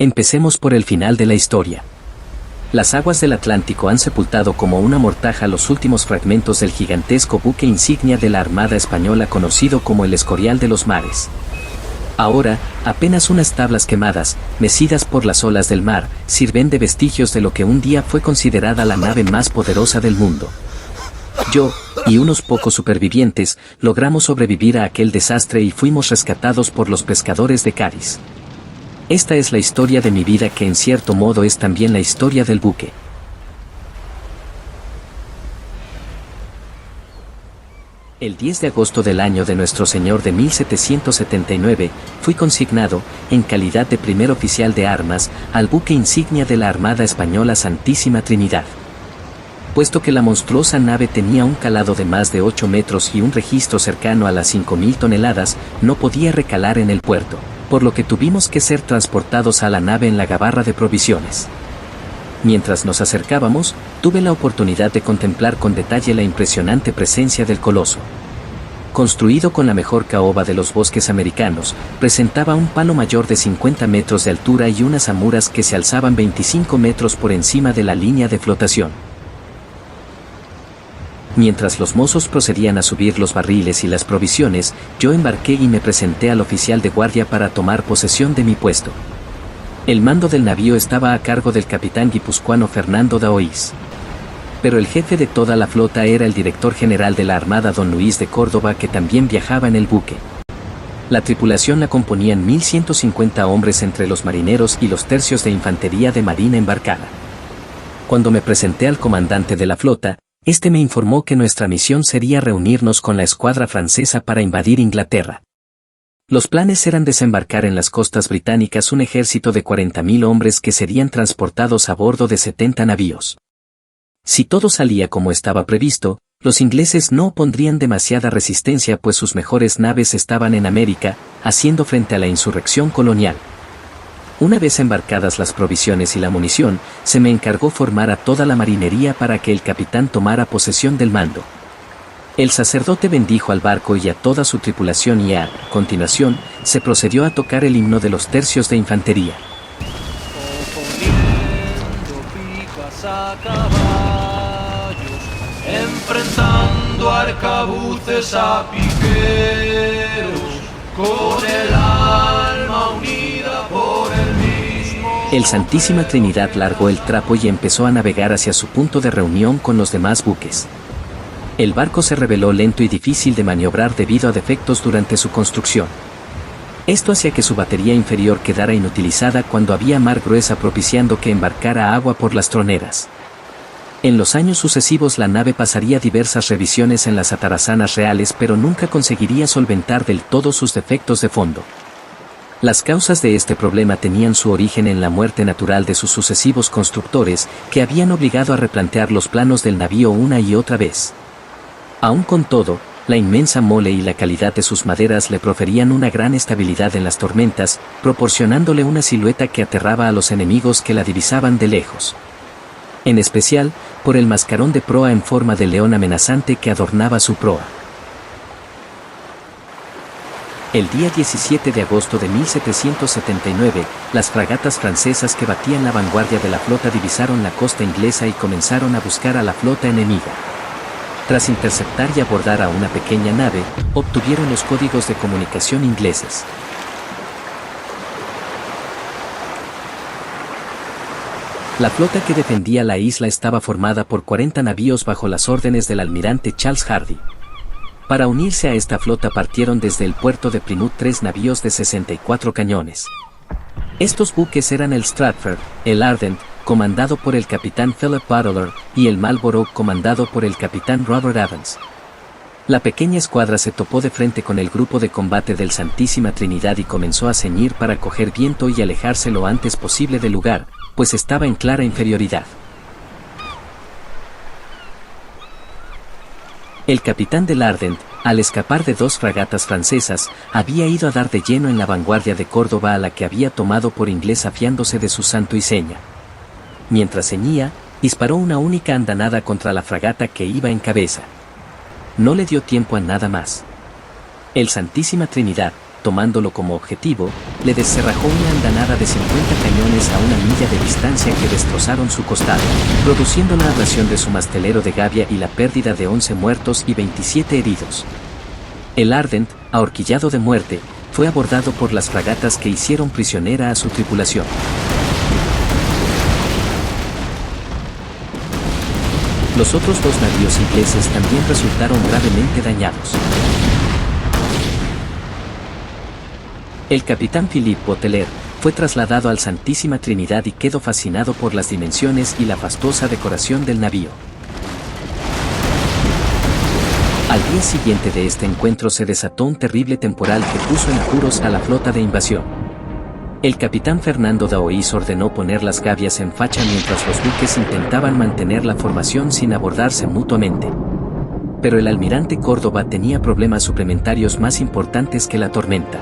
Empecemos por el final de la historia. Las aguas del Atlántico han sepultado como una mortaja los últimos fragmentos del gigantesco buque insignia de la Armada Española conocido como el Escorial de los Mares. Ahora, apenas unas tablas quemadas, mecidas por las olas del mar, sirven de vestigios de lo que un día fue considerada la nave más poderosa del mundo. Yo, y unos pocos supervivientes, logramos sobrevivir a aquel desastre y fuimos rescatados por los pescadores de Cádiz. Esta es la historia de mi vida que en cierto modo es también la historia del buque. El 10 de agosto del año de nuestro Señor de 1779, fui consignado, en calidad de primer oficial de armas, al buque insignia de la Armada Española Santísima Trinidad. Puesto que la monstruosa nave tenía un calado de más de 8 metros y un registro cercano a las 5.000 toneladas, no podía recalar en el puerto, por lo que tuvimos que ser transportados a la nave en la gabarra de provisiones. Mientras nos acercábamos, tuve la oportunidad de contemplar con detalle la impresionante presencia del coloso. Construido con la mejor caoba de los bosques americanos, presentaba un palo mayor de 50 metros de altura y unas amuras que se alzaban 25 metros por encima de la línea de flotación. Mientras los mozos procedían a subir los barriles y las provisiones, yo embarqué y me presenté al oficial de guardia para tomar posesión de mi puesto. El mando del navío estaba a cargo del capitán guipuzcoano Fernando Daoíz. Pero el jefe de toda la flota era el director general de la Armada don Luis de Córdoba, que también viajaba en el buque. La tripulación la componían 1.150 hombres entre los marineros y los tercios de infantería de marina embarcada. Cuando me presenté al comandante de la flota, este me informó que nuestra misión sería reunirnos con la escuadra francesa para invadir Inglaterra. Los planes eran desembarcar en las costas británicas un ejército de 40.000 hombres que serían transportados a bordo de 70 navíos. Si todo salía como estaba previsto, los ingleses no opondrían demasiada resistencia, pues sus mejores naves estaban en América, haciendo frente a la insurrección colonial. Una vez embarcadas las provisiones y la munición, se me encargó formar a toda la marinería para que el capitán tomara posesión del mando. El sacerdote bendijo al barco y a toda su tripulación y a continuación, se procedió a tocar el himno de los tercios de infantería. Enfrentando arcabuces a piqueros, con el alma unida por el mismo. El Santísima Trinidad largó el trapo y empezó a navegar hacia su punto de reunión con los demás buques. El barco se reveló lento y difícil de maniobrar debido a defectos durante su construcción. Esto hacía que su batería inferior quedara inutilizada cuando había mar gruesa, propiciando que embarcara agua por las troneras. En los años sucesivos la nave pasaría diversas revisiones en las atarazanas reales, pero nunca conseguiría solventar del todo sus defectos de fondo. Las causas de este problema tenían su origen en la muerte natural de sus sucesivos constructores, que habían obligado a replantear los planos del navío una y otra vez. Aún con todo, la inmensa mole y la calidad de sus maderas le proferían una gran estabilidad en las tormentas, proporcionándole una silueta que aterraba a los enemigos que la divisaban de lejos. En especial, por el mascarón de proa en forma de león amenazante que adornaba su proa. El día 17 de agosto de 1779, las fragatas francesas que batían la vanguardia de la flota divisaron la costa inglesa y comenzaron a buscar a la flota enemiga. Tras interceptar y abordar a una pequeña nave, obtuvieron los códigos de comunicación ingleses. La flota que defendía la isla estaba formada por 40 navíos bajo las órdenes del almirante Charles Hardy. Para unirse a esta flota partieron desde el puerto de Plymouth 3 navíos de 64 cañones. Estos buques eran el Stratford, el Ardent, comandado por el capitán Philip Butler, y el Marlborough, comandado por el capitán Robert Evans. La pequeña escuadra se topó de frente con el grupo de combate del Santísima Trinidad y comenzó a ceñir para coger viento y alejarse lo antes posible del lugar, pues estaba en clara inferioridad. El capitán del Ardent, al escapar de 2 fragatas francesas, había ido a dar de lleno en la vanguardia de Córdoba, a la que había tomado por inglesa fiándose de su santo y seña. Mientras ceñía, disparó una única andanada contra la fragata que iba en cabeza. No le dio tiempo a nada más. El Santísima Trinidad, tomándolo como objetivo, le descerrajó una andanada de 50 cañones a una milla de distancia que destrozaron su costado, produciendo la abrasión de su mastelero de gavia y la pérdida de 11 muertos y 27 heridos. El Ardent, ahorquillado de muerte, fue abordado por las fragatas que hicieron prisionera a su tripulación. Los otros dos navíos ingleses también resultaron gravemente dañados. El capitán Philippe Boteler fue trasladado al Santísima Trinidad y quedó fascinado por las dimensiones y la fastuosa decoración del navío. Al día siguiente de este encuentro se desató un terrible temporal que puso en apuros a la flota de invasión. El capitán Fernando Daoíz ordenó poner las gavias en facha mientras los buques intentaban mantener la formación sin abordarse mutuamente. Pero el almirante Córdoba tenía problemas suplementarios más importantes que la tormenta.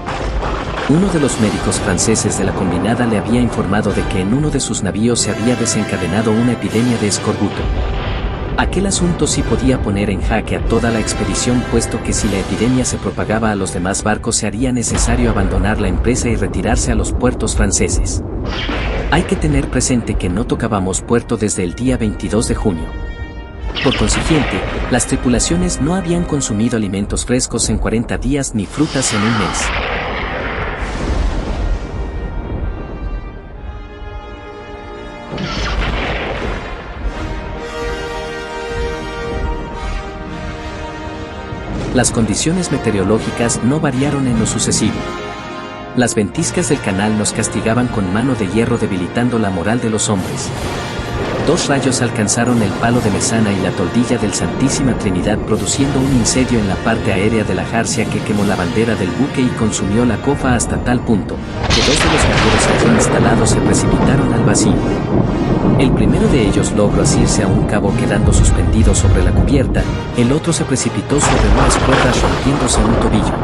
Uno de los médicos franceses de la combinada le había informado de que en uno de sus navíos se había desencadenado una epidemia de escorbuto. Aquel asunto sí podía poner en jaque a toda la expedición, puesto que si la epidemia se propagaba a los demás barcos se haría necesario abandonar la empresa y retirarse a los puertos franceses. Hay que tener presente que no tocábamos puerto desde el día 22 de junio. Por consiguiente, las tripulaciones no habían consumido alimentos frescos en 40 días ni frutas en un mes. Las condiciones meteorológicas no variaron en lo sucesivo. Las ventiscas del canal nos castigaban con mano de hierro, debilitando la moral de los hombres. 2 rayos alcanzaron el palo de mesana y la toldilla del Santísima Trinidad, produciendo un incendio en la parte aérea de la jarcia que quemó la bandera del buque y consumió la cofa hasta tal punto que 2 de los navíos allí instalados se precipitaron al vacío. El primero de ellos logró asirse a un cabo quedando suspendido sobre la cubierta, el otro se precipitó sobre unas cuerdas rompiéndose un tobillo.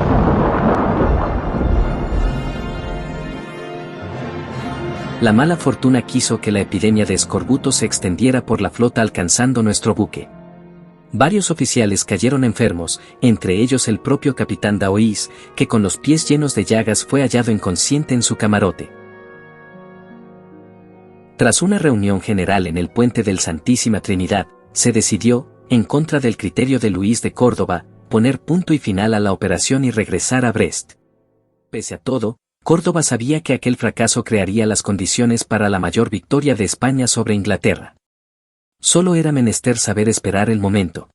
La mala fortuna quiso que la epidemia de escorbuto se extendiera por la flota, alcanzando nuestro buque. Varios oficiales cayeron enfermos, entre ellos el propio capitán Daoíz, que con los pies llenos de llagas fue hallado inconsciente en su camarote. Tras una reunión general en el puente del Santísima Trinidad, se decidió, en contra del criterio de Luis de Córdoba, poner punto y final a la operación y regresar a Brest. Pese a todo, Córdoba sabía que aquel fracaso crearía las condiciones para la mayor victoria de España sobre Inglaterra. Solo era menester saber esperar el momento.